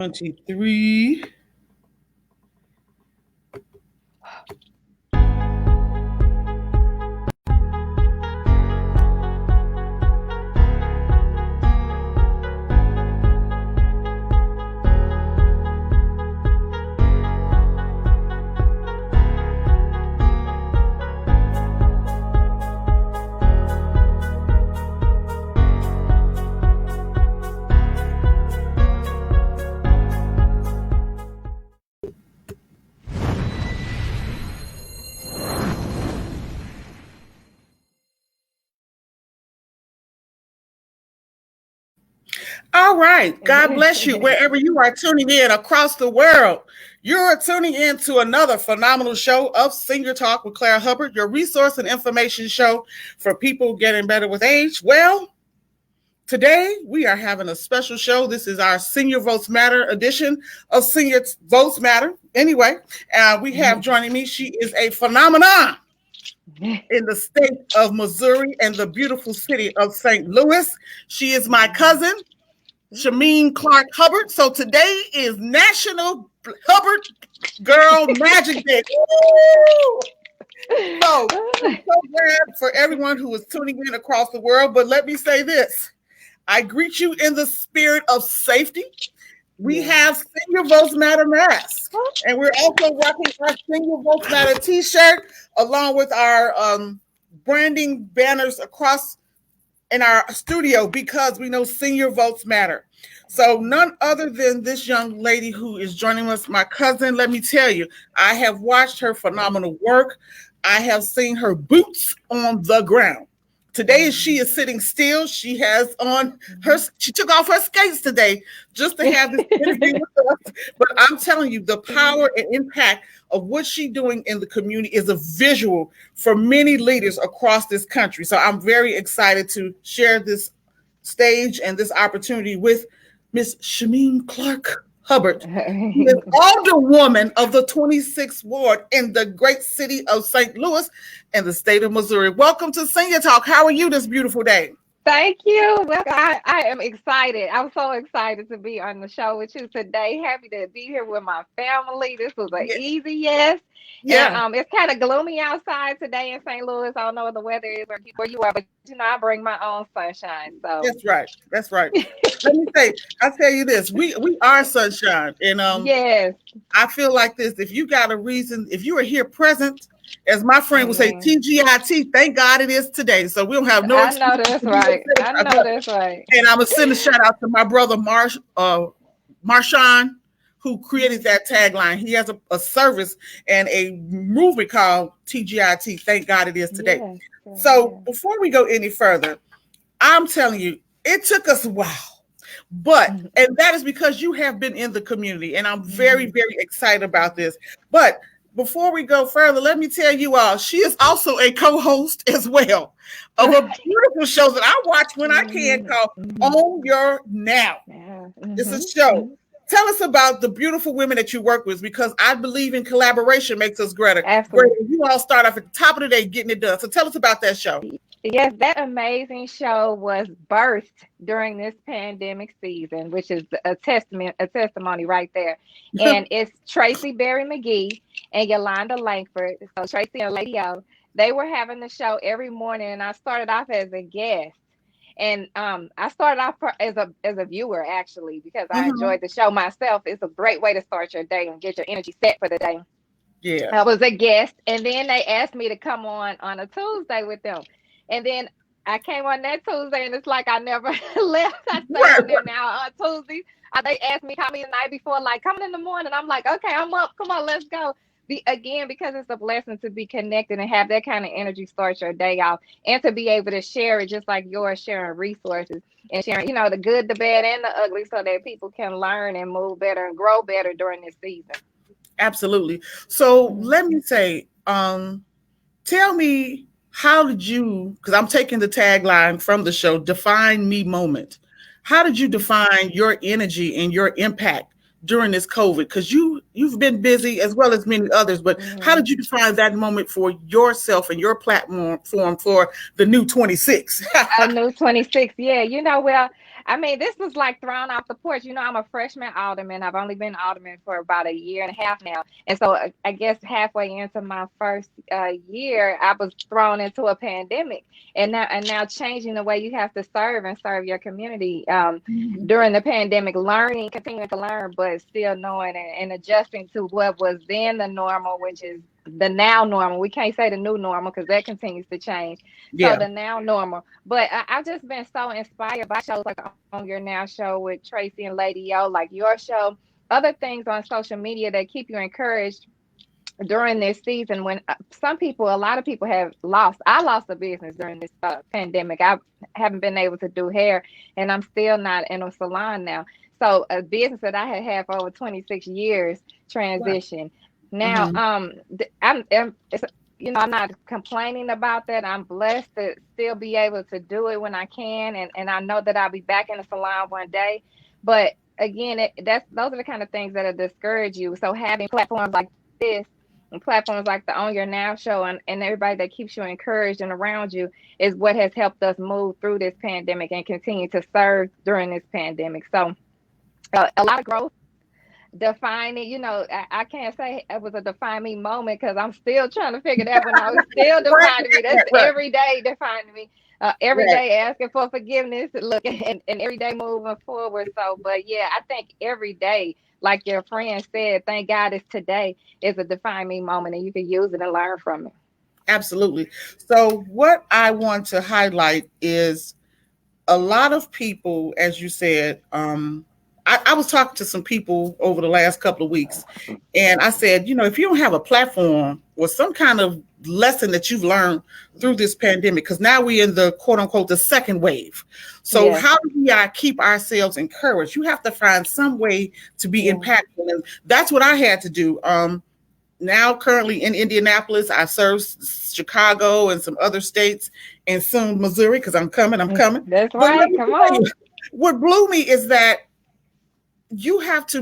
23. All right. God bless you wherever you are tuning in across the world. You're tuning in to another phenomenal show of Senior Talk with Claire Hubbard, your resource and information show for people getting better with age. Well, today we are having a special show. This is our Senior Votes Matter edition of Senior Votes Matter. Anyway, we have joining me. She is a phenomenon in the state of Missouri and the beautiful city of St. Louis. She is my cousin, Shameem Hubbard. So today is National Hubbard Girl Magic Day. So I'm so glad for everyone who is tuning in across the world. But let me say this. I greet you in the spirit of safety. We have Senior Votes Matter masks. And we're also rocking our Senior Votes Matter t-shirt along with our branding banners across in our studio because we know senior votes matter. So none other than this young lady who is joining us, my cousin, let me tell you, I have watched her phenomenal work. I have seen her boots on the ground. Today, she is sitting still. She has on she took off her skates today just to have this interview with us. But I'm telling you, the power and impact of what she's doing in the community is a visual for many leaders across this country. So I'm very excited to share this stage and this opportunity with Miss Shameem Hubbard, who is Alderwoman of the 26th Ward in the great city of St. Louis and the state of Missouri. Welcome to Senior Talk. How are you this beautiful day? Thank you. Well, I am excited. I'm so excited to be on the show with you today. Happy to be here with my family. This was an easy yes. Yeah. And it's kind of gloomy outside today in St. Louis. I don't know what the weather is where you are, but I bring my own sunshine. So that's right. That's right. Let me say, I'll tell you this. We are sunshine. And yes. I feel like this. If you got a reason, if you are here present, as my friend would say, TGIT, thank God it is today. So we don't have no excuse. I know that's right. I know that's right. And I'm going to send a shout out to my brother, Marshawn, who created that tagline. He has a service and a movement called TGIT, thank God it is today. Yes, so before we go any further, I'm telling you, it took us a while. But, and that is because you have been in the community, and I'm very, very excited about this. But before we go further, let me tell you all, she is also a co-host as well of a beautiful show that I watch when I can called On Your Now. It's a show. Tell us about the beautiful women that you work with, because I believe in collaboration makes us greater. Absolutely. You all start off at the top of the day getting it done. So tell us about that show. Yes, that amazing show was birthed during this pandemic season, which is a testimony right there. And it's Tracy Berry McGee and Yolanda Langford. So Tracy and Lady O, they were having the show every morning, and I started off as a guest. And I started off as a viewer, actually, because I enjoyed the show myself. It's a great way to start your day and get your energy set for the day. Yeah, I was a guest, and then they asked me to come on a Tuesday with them. And then I came on that Tuesday, and it's like I never left. I stay on there now on Tuesday. They asked me, call me the night before, like, coming in the morning. I'm like, okay, I'm up. Come on, let's go. Again, because it's a blessing to be connected and have that kind of energy start your day off, and to be able to share it just like yours, sharing resources and sharing, the good, the bad, and the ugly, so that people can learn and move better and grow better during this season. Absolutely. So let me say, tell me, how did you, because I'm taking the tagline from the show, define me moment. How did you define your energy and your impact during this COVID? Because you've been busy as well as many others, but how did you define that moment for yourself and your platform for the new 26? A new 26, yeah. Well, I mean, this was like thrown off the porch. I'm a freshman alderman. I've only been alderman for about a year and a half now. And so I guess halfway into my first year, I was thrown into a pandemic. And now changing the way you have to serve and serve your community during the pandemic, continuing to learn, but still knowing and adjusting to what was then the normal, which is the now normal. We can't say the new normal because that continues to change. So the now normal. But I've just been so inspired by shows like On Your Now show with Tracy and Lady O, like your show, other things on social media that keep you encouraged during this season when a lot of people I lost a business during this pandemic. I haven't been able to do hair, and I'm still not in a salon now. So a business that I had for over 26 years transition. Now, I'm not complaining about that. I'm blessed to still be able to do it when I can. And I know that I'll be back in the salon one day. But again, those are the kind of things that discourage you. So having platforms like this and platforms like the On Your Now show and everybody that keeps you encouraged and around you is what has helped us move through this pandemic and continue to serve during this pandemic. So a lot of growth. Defining, I can't say it was a defining moment because I'm still trying to figure that one out. It's still defining me. That's every day defining me. Every day asking for forgiveness, look, and every day moving forward. So, but yeah, I think every day, like your friend said, thank God it's today is a defining moment, and you can use it and learn from it. Absolutely. So, what I want to highlight is a lot of people, as you said, I was talking to some people over the last couple of weeks, and I said, if you don't have a platform or some kind of lesson that you've learned through this pandemic, because now we're in the quote unquote the second wave. So how do we keep ourselves encouraged? You have to find some way to be impactful. And that's what I had to do. Now currently in Indianapolis, I serve Chicago and some other states, and soon Missouri, because I'm coming. That's right. Come on. What blew me is that you have to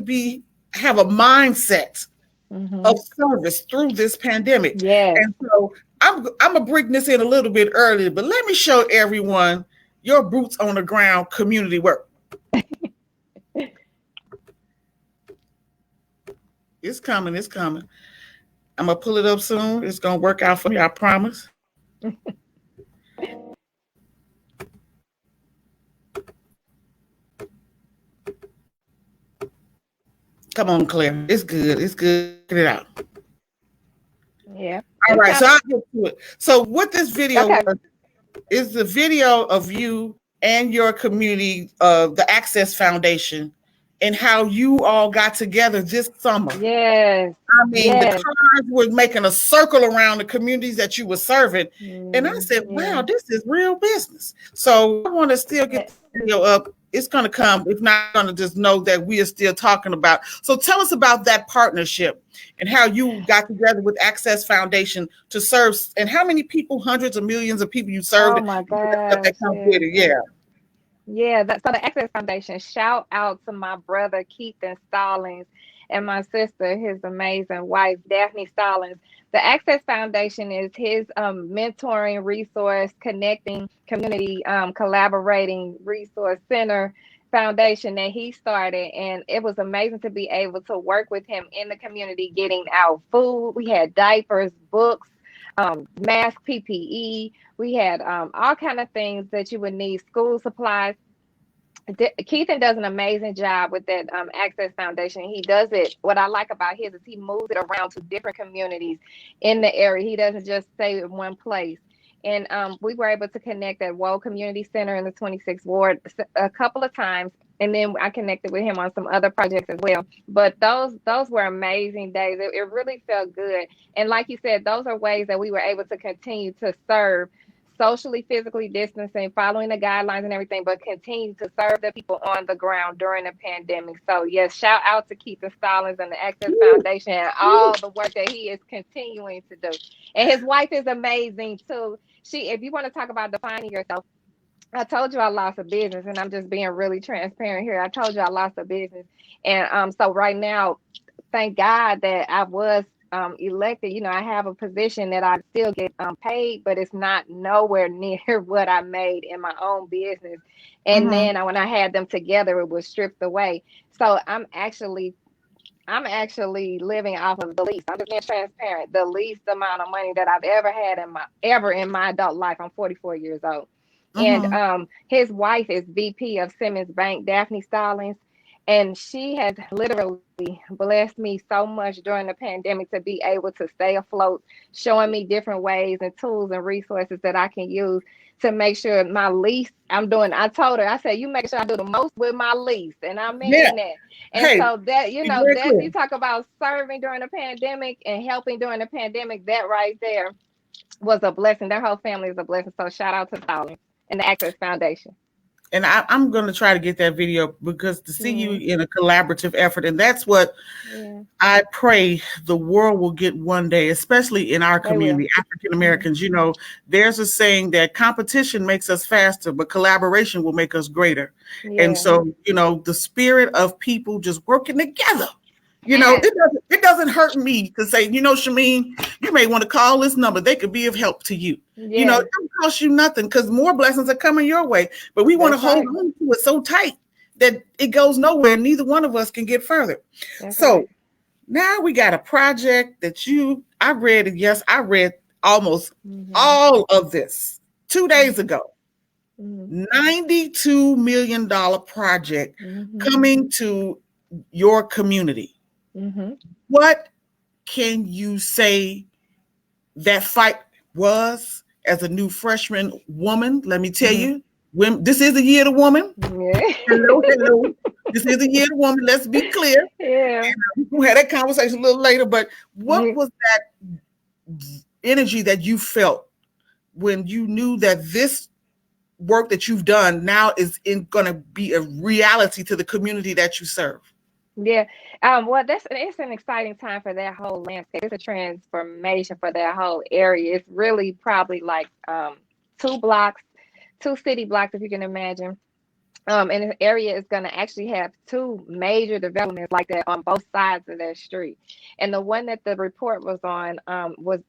have a mindset of service through this pandemic. Yeah. And so I'm gonna bring this in a little bit earlier, but let me show everyone your boots on the ground community work. It's coming. I'm gonna pull it up soon. It's gonna work out for me, I promise. Come on, Claire. It's good. Get it out. Yeah. All right. So I'll get to it. So what this video is the video of you and your community, the Access Foundation, and how you all got together this summer. Yes. I mean, the cars were making a circle around the communities that you were serving. And I said, wow, this is real business. So I want to still get the video up. It's going to come. If not, going to just know that we are still talking about. So tell us about that partnership and how you got together with Access Foundation to serve, and how many people, hundreds of millions of people you served. Oh my God. Yeah, so the Access Foundation, shout out to my brother Keith Stallings and my sister, his amazing wife, Daphne Stallings. The Access Foundation is his mentoring resource, connecting community, collaborating resource center foundation that he started. And it was amazing to be able to work with him in the community, getting out food. We had diapers, books, mask, PPE. We had all kind of things that you would need, school supplies. Keithan does an amazing job with that Access Foundation. He does it. What I like about his is he moves it around to different communities in the area. He doesn't just stay in one place. And we were able to connect at Wold Community Center in the 26th Ward a couple of times. And then I connected with him on some other projects as well. But those were amazing days. It really felt good. And like you said, those are ways that we were able to continue to serve, socially, physically distancing, following the guidelines and everything, but continue to serve the people on the ground during the pandemic. So yes, shout out to Keith Stallings and the Access Foundation and all the work that he is continuing to do. And his wife is amazing too. If you want to talk about defining yourself, I told you I lost a business, and I'm just being really transparent here. I told you I lost a business. And so right now, thank God that I was elected, I have a position that I still get paid, but it's not nowhere near what I made in my own business. And then when I had them together, it was stripped away. So I'm actually living off of the least. I'm just being transparent. The least amount of money that I've ever had in my adult life. I'm 44 years old. And his wife is VP of Simmons Bank, Daphne Stallings. And she has literally blessed me so much during the pandemic to be able to stay afloat, showing me different ways and tools and resources that I can use to make sure my least I told her, I said, you make sure I do the most with my least. And I mean that. And Hey, so that, very that clear. you talk about serving during the pandemic and helping during the pandemic, that right there was a blessing. Their whole family is a blessing. So shout out to Stallings and the Access Foundation. And I'm going to try to get that video, because to see you in a collaborative effort, and that's what I pray the world will get one day, especially in our community, African Americans. There's a saying that competition makes us faster, but collaboration will make us greater. And so, the spirit of people just working together. It doesn't hurt me to say, Shameem, you may want to call this number. They could be of help to you. It don't cost you nothing, because more blessings are coming your way. But we want to hold on to it so tight that it goes nowhere. Neither one of us can get further. Now we got a project that I read it. Yes, I read almost all of this 2 days ago. $92 million project coming to your community. What can you say that fight was as a new freshman woman? Let me tell you, this is the year of the woman. Hello. This is the year of the woman. Let's be clear. And we had that conversation a little later, but what was that energy that you felt when you knew that this work that you've done now is going to be a reality to the community that you serve? Well, it's an exciting time for that whole landscape. It's a transformation for that whole area. It's really probably like 2 city blocks, if you can imagine. And the area is going to actually have 2 major developments like that on both sides of that street. And the one that the report was on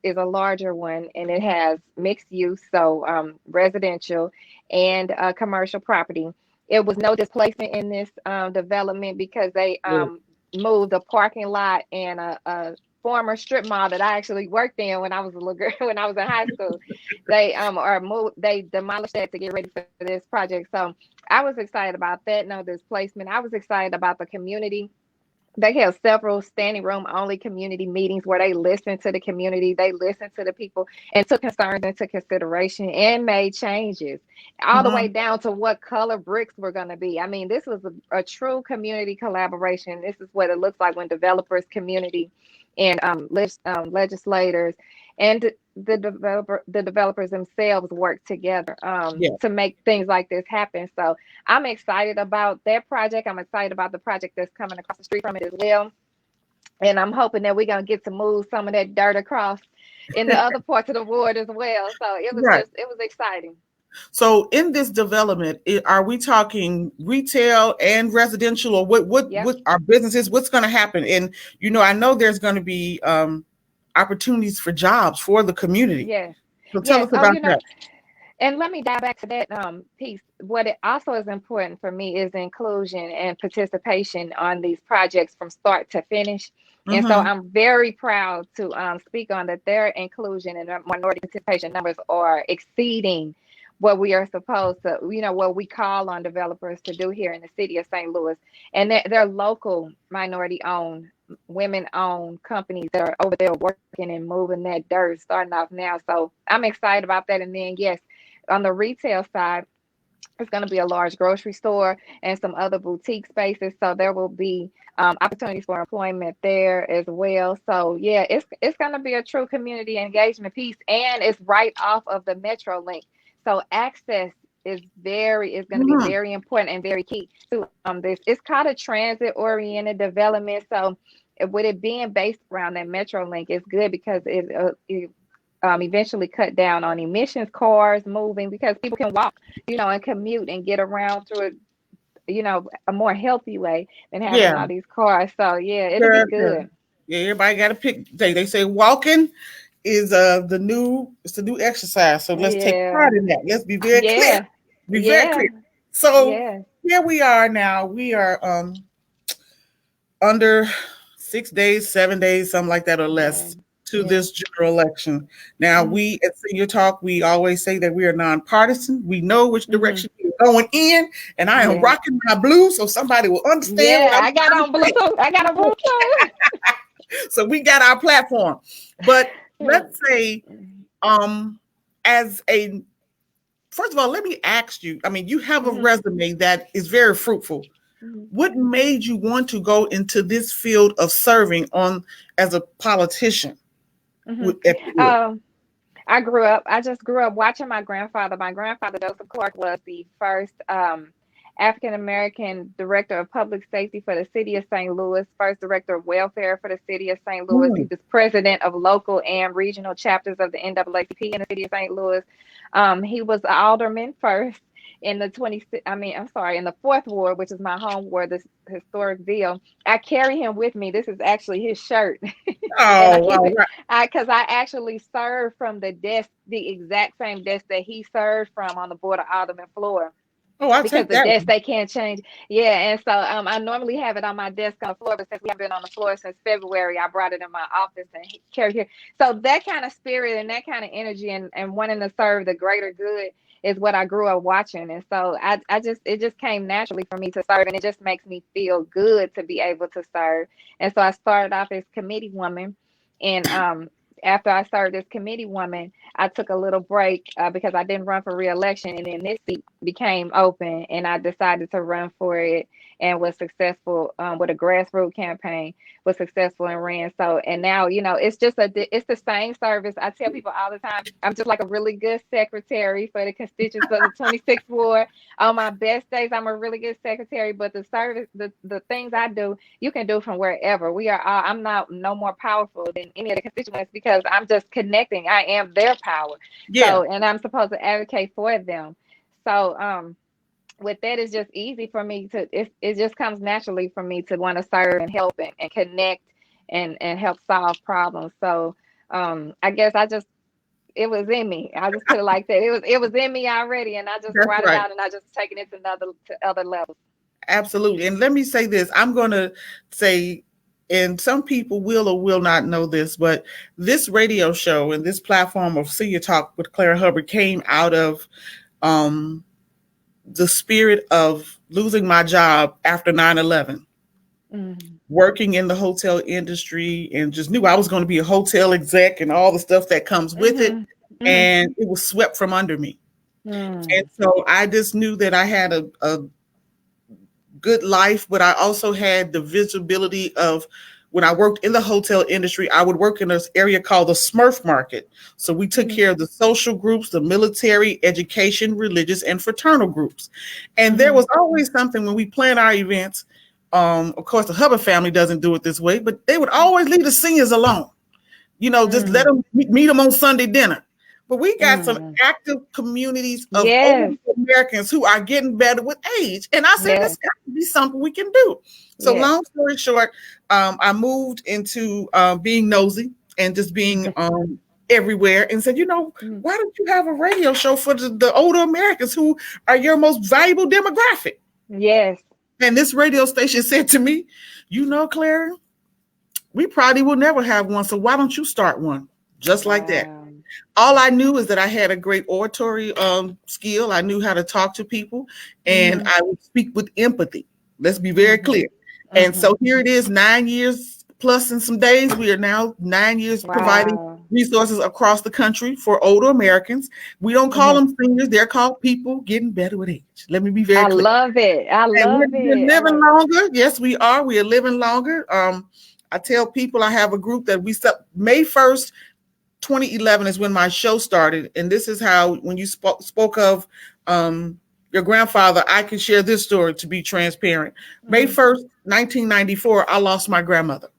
is a larger one, and it has mixed use, so residential and commercial property. It was no displacement in this development because they moved a parking lot and a former strip mall that I actually worked in when I was a little girl, when I was in high school. They demolished that to get ready for this project. So I was excited about that. No displacement. I was excited about the community. They have several standing room only community meetings where they listen to the community, they listen to the people, and took concerns into consideration and made changes all the way down to what color bricks were going to be. I mean, this was a true community collaboration. This is what it looks like when developers, community, and legislators and the developers themselves work together to make things like this happen. So I'm excited about that project. I'm excited about the project that's coming across the street from it as well. And I'm hoping that we're going to get to move some of that dirt across in the other parts of the ward as well. So it was exciting. So in this development, are we talking retail and residential, or what our businesses? What's going to happen? And I know there's going to be opportunities for jobs for the community. Yes. So tell us about that. And let me dive back to that piece. What it also is important for me is inclusion and participation on these projects from start to finish. And so I'm very proud to speak on that. Their inclusion and minority participation numbers are exceeding what we are supposed to, what we call on developers to do here in the city of St. Louis. And they're local, minority-owned, women-owned companies that are over there working and moving that dirt, starting off now. So I'm excited about that. And then, yes, on the retail side, it's going to be a large grocery store and some other boutique spaces. So there will be opportunities for employment there as well. So, yeah, it's going to be a true community engagement piece. And it's right off of the Metro link. So access is going to be very important and very key to this. It's called a transit-oriented development. So with it being based around that Metro link, it's good because it eventually cut down on emissions, cars moving, because people can walk, and commute and get around through it, a more healthy way than having all these cars. So yeah, it'll be good. Yeah, everybody got to pick. They say walking is the new exercise. So let's take Yeah. part in that. Let's be very clear. Yeah. Be very Yeah. clear. So Yeah. here we are now. We are under 6 days, 7 days, something like that or Yeah. less to Yeah. this general election. Now, Mhm. we at Senior Talk, we always say that we are nonpartisan. We know which Mhm. direction we're going in, and I am Yeah. rocking my blue so somebody will understand what Yeah. I'm I got trying on to say. Bluetooth. I got on Bluetooth. So we got our platform. But let's say, um, as a first of all, let me ask you. I mean, you have a Mhm. resume that is very fruitful. Mhm. What made you want to go into this field of serving on as a politician? Mhm. If you would. I just grew up watching my grandfather. My grandfather, Joseph Clark, was the first African American director of public safety for the city of St. Louis, first director of welfare for the city of St. Louis. He Hmm. was president of local and regional chapters of the NAACP in the city of St. Louis. He was an alderman first in the in the fourth ward, which is my home ward, this historic deal. I carry him with me. This is actually his shirt. And I Oh, keep wow. it Right. because I actually served from the desk, the exact same desk that he served from on the board of alderman floor, Oh, I'll because take the that desk one. they can't change. Yeah, and so I normally have it on my desk on the floor, but since we haven't been on the floor since February, I brought it in my office and carried here. So that kind of spirit and that kind of energy and wanting to serve the greater good is what I grew up watching. And so I just it just came naturally for me to serve, and it just makes me feel good to be able to serve. And so I started off as committee woman, and after I served as committee woman, I took a little break because I didn't run for reelection, and then this seat became open, and I decided to run for it and was successful with a grassroots campaign. Was successful and ran. So, and now it's just it's the same service. I tell people all the time, I'm just like a really good secretary for the constituents of the 26th ward. On my best days, I'm a really good secretary, but the service, the things I do, you can do from wherever. We are all, I'm not no more powerful than any of the constituents because I'm just connecting. I am their power. Yeah, So, and I'm supposed to advocate for them. So, with that, it's just easy for me to, it just comes naturally for me to want to serve and help and connect and help solve problems. So, I guess it was in me. I just put it like that. It was in me already, and I just that's brought it right. out, and I just taken it to other levels. Absolutely. And let me say this. I'm going to say, and some people will or will not know this, but this radio show and this platform of Senior Talk with Claire Hubbard came out of um, the spirit of losing my job after 9/11, Mm-hmm. working in the hotel industry, and just knew I was going to be a hotel exec and all the stuff that comes with it. Mm-hmm. Mm-hmm. And it was swept from under me. And Mm. so I just knew that I had a good life, but I also had the visibility of when I worked in the hotel industry, I would work in this area called the Smurf market. So we took Mm-hmm. care of the social groups, the military, education, religious, and fraternal groups. And there Mm-hmm. was always something when we planned our events. Of course, the Hubbard family doesn't do it this way, but they would always leave the seniors alone. Just let Mm. them meet them on Sunday dinner. But we got some Mm. active communities of older Yes. Americans who are getting better with age. And I said, Yes. this got to be something we can do. So Yes. long story short, I moved into being nosy and just being everywhere and said, Mm. why don't you have a radio show for the older Americans who are your most valuable demographic? Yes. And this radio station said to me, Claire, we probably will never have one. So why don't you start one? Just like that. Wow. All I knew is that I had a great oratory skill. I knew how to talk to people, and Mm-hmm. I would speak with empathy. Let's be very Mm-hmm. clear. And Mm-hmm. so here it is, 9 years plus in some days. We are now 9 years providing Wow. resources across the country for older Americans. We don't call Mm-hmm. them seniors; they're called people getting better with age. Let me be very I clear. love it. I And love we're it. I living love longer. Yes, we are. We are living longer. I tell people I have a group that we set May 1st, 2011 is when my show started. And this is how, when you spoke of your grandfather, I can share this story to be transparent. May Mm-hmm. 1st, 1994, I lost my grandmother.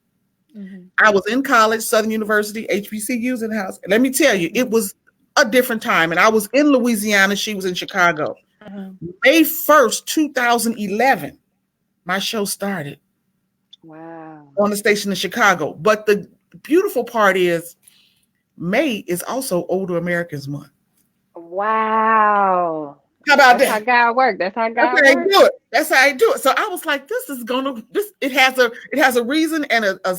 Mm-hmm. I was in college, Southern University, HBCUs in the house. And let me tell you, it was a different time. And I was in Louisiana. She was in Chicago. Mm-hmm. May 1st, 2011, my show started. Wow. on the station in Chicago. But the beautiful part is May is also Older Americans Month. Wow. How about That's how that? God works. That's how That's God how I works. do it. That's how I do it. So I was like, this is gonna this it has a reason and a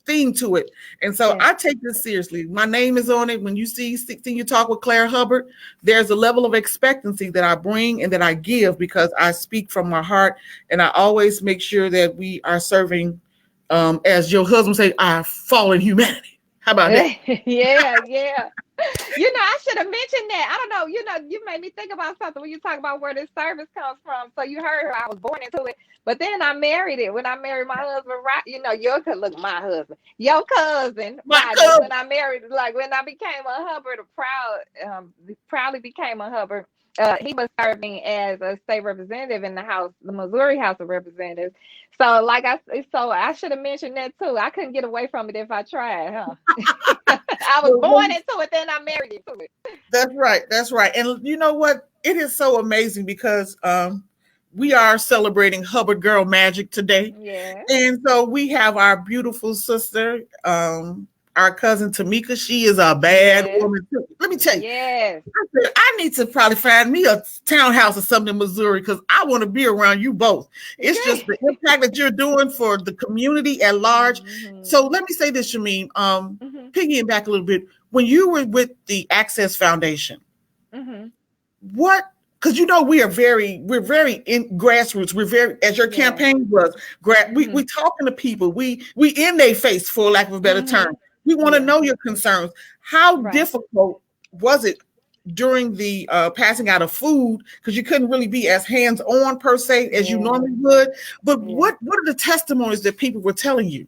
theme to it. And so Yeah. I take this seriously. My name is on it. When you see 16 You Talk with Claire Hubbard, there's a level of expectancy that I bring and that I give because I speak from my heart, and I always make sure that we are serving, as your husband say, our fallen humanity. How about that? Yeah, yeah. I should have mentioned that. I don't know. You made me think about something when you talk about where this service comes from. So you heard her. I was born into it, but then I married it. When I married my husband, right? Look, my husband, your cousin, My Rodney. cousin. When I married, like when I became a Hubbard, proudly became a Hubbard. He was serving as a state representative in the House, the Missouri House of Representatives. So I should have mentioned that too. I couldn't get away from it if I tried, huh? I was born into it, then I married into it. That's right. That's right. And you know what? It is so amazing because we are celebrating Hubbard Girl Magic today. Yeah. And so we have our beautiful sister, our cousin Tamika. She is a bad Yes. woman too. Let me tell you, Yes. I need to probably find me a townhouse or something in Missouri because I want to be around you both. It's just the impact that you're doing for the community at large. Mm-hmm. So let me say this, Shameem, piggying back a little bit. When you were with the Access Foundation, what? Because we're very in grassroots. We're very, as your campaign was, we talking to people. We in their face, for lack of a better term. We want to know your concerns. How difficult was it during the passing out of food? Because you couldn't really be as hands-on per se as you normally would. But what are the testimonies that people were telling you?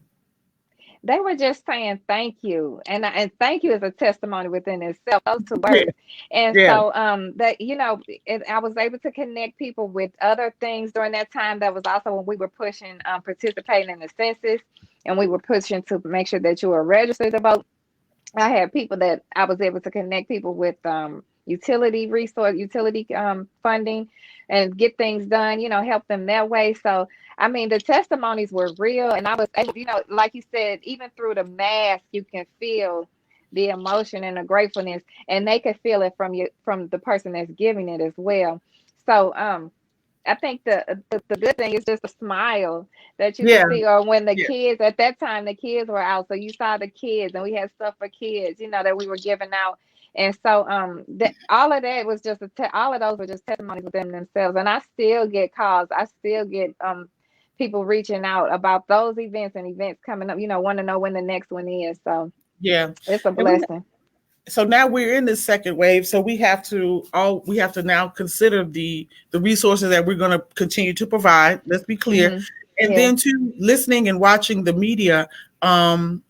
They were just saying thank you, and thank you is a testimony within itself. Those two words, and so that I was able to connect people with other things during that time. That was also when we were pushing participating in the census, and we were pushing to make sure that you were registered to vote. I had people that I was able to connect people with utility funding and get things done, help them that way. So, I mean, the testimonies were real. And I was able, like you said, even through the mask, you can feel the emotion and the gratefulness, and they can feel it from the person that's giving it as well. So, I think the good thing is just a smile that you can see, or when the kids at that time the kids were out, so you saw the kids, and we had stuff for kids, that we were giving out, and so all of that was just all of those were just testimonies within themselves, and I still get calls, I still get people reaching out about those events and events coming up, want to know when the next one is, so it's a blessing. So now we're in this second wave. So we have to now consider the resources that we're going to continue to provide. Let's be clear. And then to listening and watching the media, we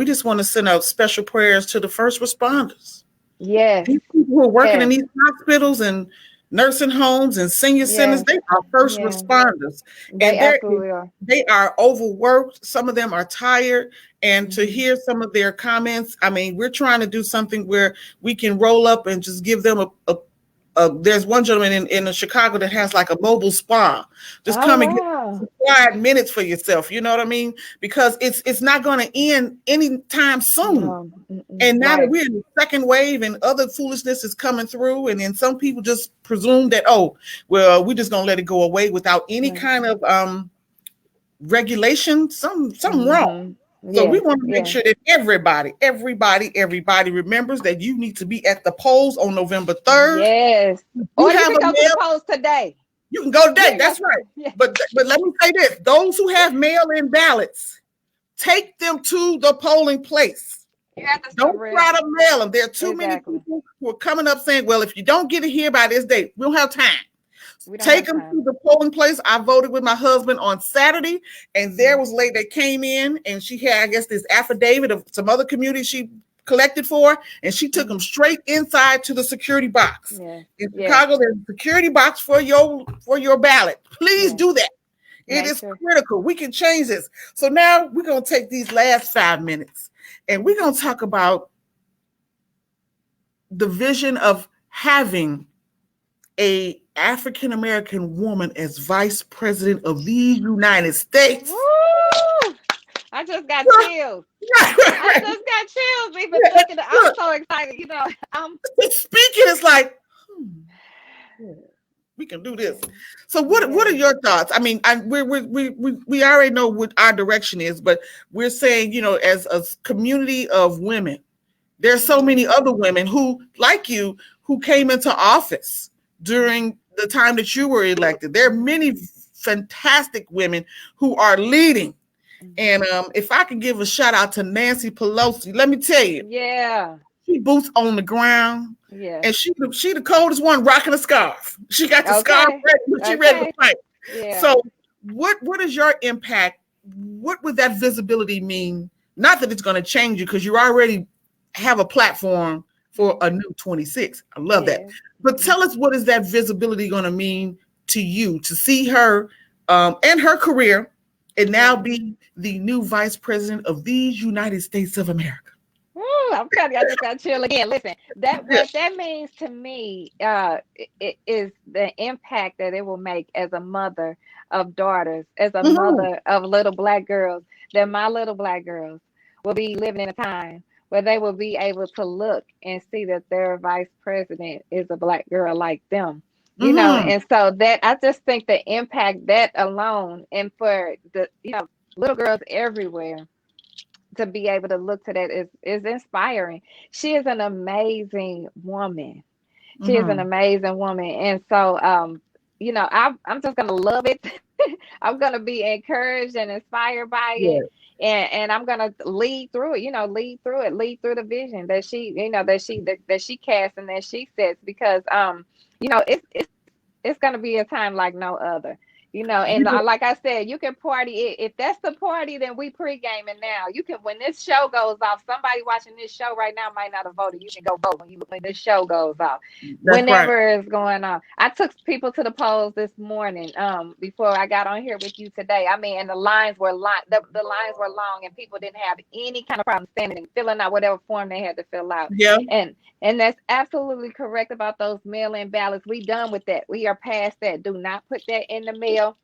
just want to send out special prayers to the first responders. Yes. These people who are working in these hospitals and nursing homes and senior centers, they are first responders. They absolutely are. They are overworked. Some of them are tired. And to hear some of their comments, I mean, we're trying to do something where we can roll up and just give them there's one gentleman in Chicago that has like a mobile spa. Just come and get 5 minutes for yourself. You know what I mean? Because it's not going to end anytime soon. And now that we're in the second wave and other foolishness is coming through, and then some people just presume that, we're just going to let it go away without any kind of regulation. Something wrong. So we want to make sure that everybody remembers that you need to be at the polls on November 3rd. Yes. Or you can go to the polls today. You can go today. That's right. Yeah. But let me say this. Those who have mail-in ballots, take them to the polling place. Don't try to mail them. There are too many people who are coming up saying, well, if you don't get it here by this date, we don't have time. Take them to the polling place. I voted with my husband on Saturday, and there was a lady that came in, and she had, I guess, this affidavit of some other community she collected for, and she took them straight inside to the security box. In Chicago, there's a security box for your ballot. Please do that. It is critical. We can change this. So now we're going to take these last 5 minutes, and we're going to talk about the vision of having a African-American woman as vice president of the United States. Woo! I just got chills. I just got chills even thinking. I'm so excited. You know, speaking is like, we can do this. So what are your thoughts? I mean, we already know what our direction is, but we're saying, you know, as a community of women, there's so many other women who, like you, who came into office during the time that you were elected. There are many fantastic women who are leading. And if I can give a shout out to Nancy Pelosi, let me tell you, she boots on the ground. Yeah. And she the coldest one rocking a scarf. She got the scarf ready, but she ready to fight. Yeah. So what is your impact? What would that visibility mean? Not that it's going to change you, because you already have a platform for a new 26. I love that. But tell us, what is that visibility going to mean to you to see her and her career and now be the new vice president of these United States of America? I'm telling you, I just got chill again. Listen, what that means to me it is the impact that it will make as a mother of daughters, as a mother of little Black girls, that my little Black girls will be living in a time where they will be able to look and see that their vice president is a Black girl like them. You know, and so that I just think the impact that alone, and for the little girls everywhere to be able to look to that is inspiring. She is an amazing woman. She is an amazing woman. And so I'm just gonna love it. I'm gonna be encouraged and inspired by it. And I'm gonna lead through it, lead through the vision that she, that she casts and that she sets, because it's gonna be a time like no other. And like I said, you can party. If that's the party, then we pre-gaming now. You can, when this show goes off, somebody watching this show right now might not have voted. You can go vote when this show goes off. Whenever it's going on. I took people to the polls this morning, before I got on here with you today. I mean, and the lines were long. The lines were long, and people didn't have any kind of problem standing and filling out whatever form they had to fill out. Yeah. And that's absolutely correct about those mail-in ballots. We done with that. We are past that. Do not put that in the mail.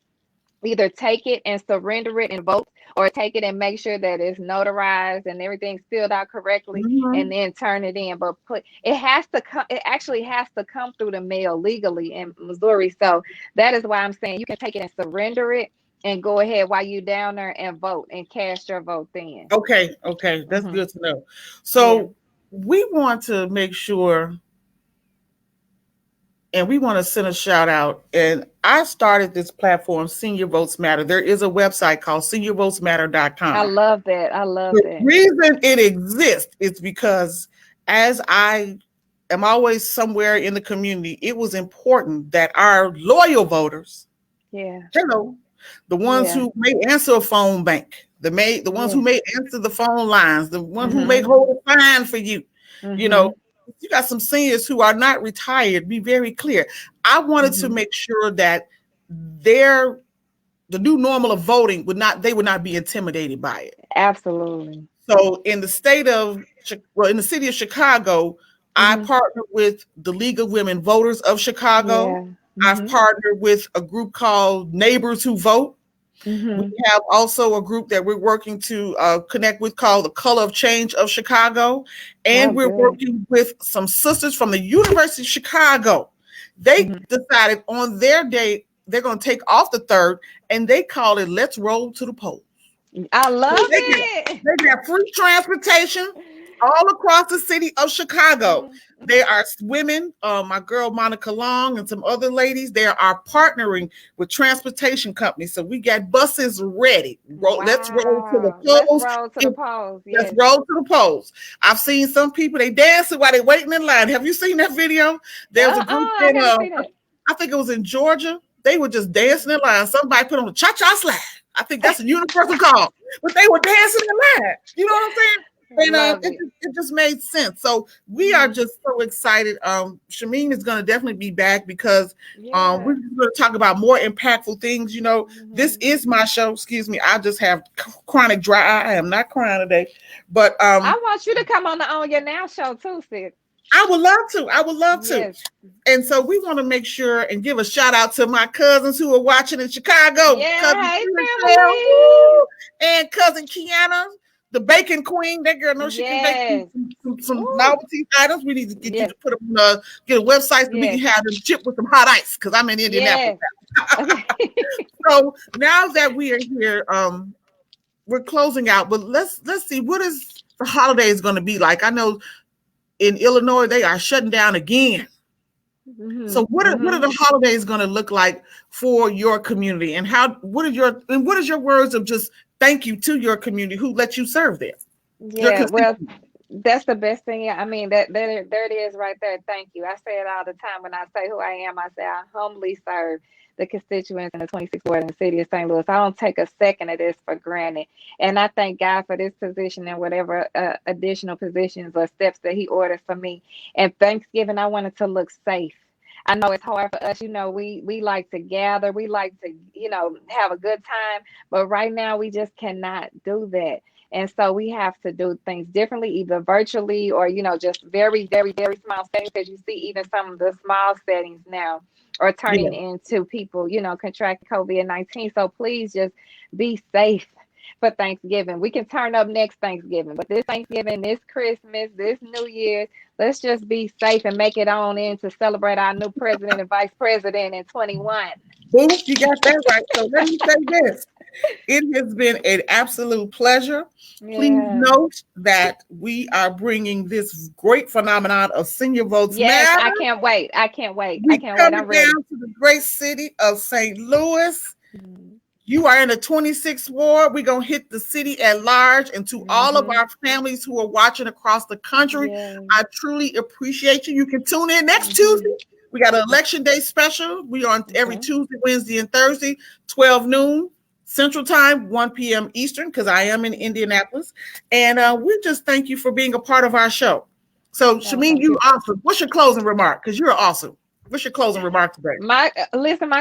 Either take it and surrender it and vote, or take it and make sure that it's notarized and everything's filled out correctly, and then turn it in. But it has to come. It actually has to come through the mail legally in Missouri. So that is why I'm saying you can take it and surrender it, and go ahead while you down there and vote and cast your vote then. Okay, that's good to know. So we want to make sure, and we want to send a shout out. And I started this platform, Senior Votes Matter. There is a website called seniorvotesmatter.com. I love that. The reason it exists is because, as I am always somewhere in the community, it was important that our loyal voters, the ones who may answer a phone bank, the ones who may answer the phone lines, the ones who may hold a fine for you, you got some seniors who are not retired. Be very clear. I wanted to make sure that the new normal of voting would not be intimidated by it. Absolutely. So in the city of Chicago, I partnered with the League of Women Voters of Chicago. I've partnered with a group called Neighbors Who Vote. We have also a group that we're working to connect with called the Color of Change of Chicago. And we're working with some sisters from the University of Chicago. They decided on their day, they're going to take off the 3rd, and they call it Let's Roll to the Polls. I love it. They got free transportation all across the city of Chicago. There are women, my girl Monica Long and some other ladies, they are partnering with transportation companies. So we got buses ready. Let's roll to the polls. Let's roll to the polls. I've seen some people, they dancing while they're waiting in line. Have you seen that video? There's a group I think it was in Georgia. They were just dancing in line. Somebody put on a cha-cha slide. I think that's a universal call. But they were dancing in line. You know what I'm saying? And it just made sense. So we are just so excited. Shameem is going to definitely be back, because we're going to talk about more impactful things. This is my show. Excuse me. I just have chronic dry eye. I am not crying today. But I want you to come on the On Your Now show too, sis. I would love to. I would love to. Yes. And so we want to make sure and give a shout out to my cousins who are watching in Chicago. Yeah, Cousin hey, Michelle, family. and cousin Kiana, the bacon queen. That girl knows she can Yes. bake some novelty items. We need to get you Yes. to put them on get a website so we can have them shipped with some hot ice because I'm in Indianapolis. Yes. So now that we are here, we're closing out, but let's see what is the holidays going to be like. I know in Illinois they are shutting down again. Mm-hmm. So what are the holidays going to look like for your community, and what is your words of just thank you to your community who let you serve there? Yeah, well, that's the best thing. I mean, there it is right there. Thank you. I say it all the time when I say who I am. I say I humbly serve the constituents in the 26th ward in the city of St. Louis. I don't take a second of this for granted. And I thank God for this position and whatever additional positions or steps that he ordered for me. And Thanksgiving, I wanted to look safe. I know it's hard for us, we like to gather, we like to, have a good time, but right now we just cannot do that. And so we have to do things differently, either virtually or, just very, very, very small settings, because you see even some of the small settings now are turning into people, contracting COVID-19. So please just be safe for Thanksgiving. We can turn up next Thanksgiving, but this Thanksgiving, this Christmas, this New Year, let's just be safe and make it on in to celebrate our new president and vice president in 21. Boom, you got that right. So let me say this. It has been an absolute pleasure. Yeah. Please note that we are bringing this great phenomenon of Senior Votes Matter. I can't wait. I can't wait. I'm ready. Down to the great city of St. Louis. Mm-hmm. You are in the 26th ward. We're going to hit the city at large. And to all of our families who are watching across the country, I truly appreciate you. You can tune in next Tuesday. We got an election day special. We are on every Tuesday, Wednesday, and Thursday, 12 noon. Central Time, 1 p.m. Eastern, because I am in Indianapolis. And we just thank you for being a part of our show. So, Shameem, you're awesome. What's your closing remark? Because you're awesome. What's your closing remark today? My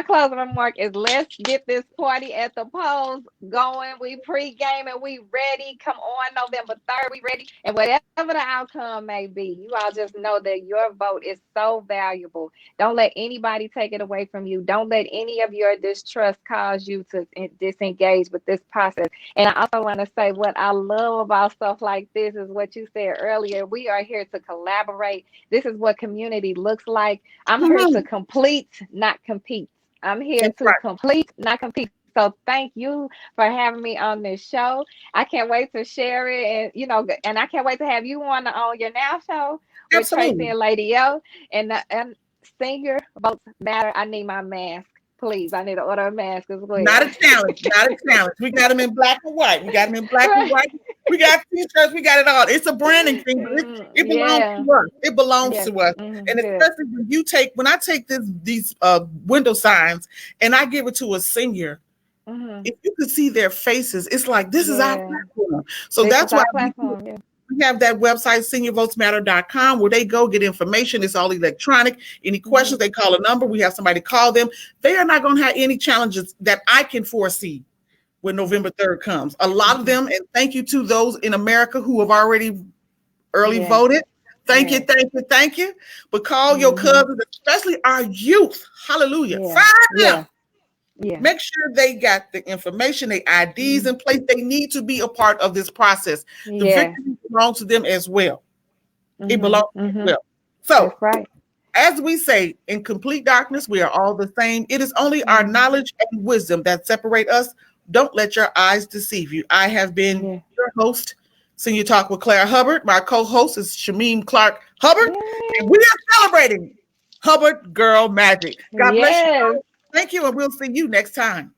closing remark is let's get this party at the polls going. We pre-game and we ready. Come on, November 3rd, we ready. And whatever the outcome may be, you all just know that your vote is so valuable. Don't let anybody take it away from you. Don't let any of your distrust cause you to disengage with this process. And I also want to say what I love about stuff like this is what you said earlier. We are here to collaborate. This is what community looks like. I'm here to complete, not compete. I'm here to complete, not compete. So thank you for having me on this show. I can't wait to share it, and I can't wait to have you on your Now show with Tracy and Lady O. And Senior Votes Matter. I need my mask. Please, I need to order a mask as well. Not a challenge. We got them in black and white. We got We got t-shirts. We got it all. It's a branding thing. It belongs to us. It belongs to us. And especially when I take these window signs and I give it to a senior, if you could see their faces, it's like, this is our platform. So that's why we have that website, seniorvotesmatter.com, where they go get information. It's all electronic. Any questions, they call a number. We have somebody call them. They are not going to have any challenges that I can foresee when November 3rd comes. A lot of them, and thank you to those in America who have already early voted. Thank you. But call your cousins, especially our youth. Hallelujah. Find them. Yeah. Make sure they got the information, their IDs in place. They need to be a part of this process. The victory belongs to them as well. It belongs to them as well. So, as we say, in complete darkness, we are all the same. It is only our knowledge and wisdom that separate us. Don't let your eyes deceive you. I have been your host, Senior Talk with Claire Hubbard. My co-host is Shameem Clark Hubbard. And we are celebrating Hubbard Girl Magic. God bless you. Thank you, and we'll see you next time.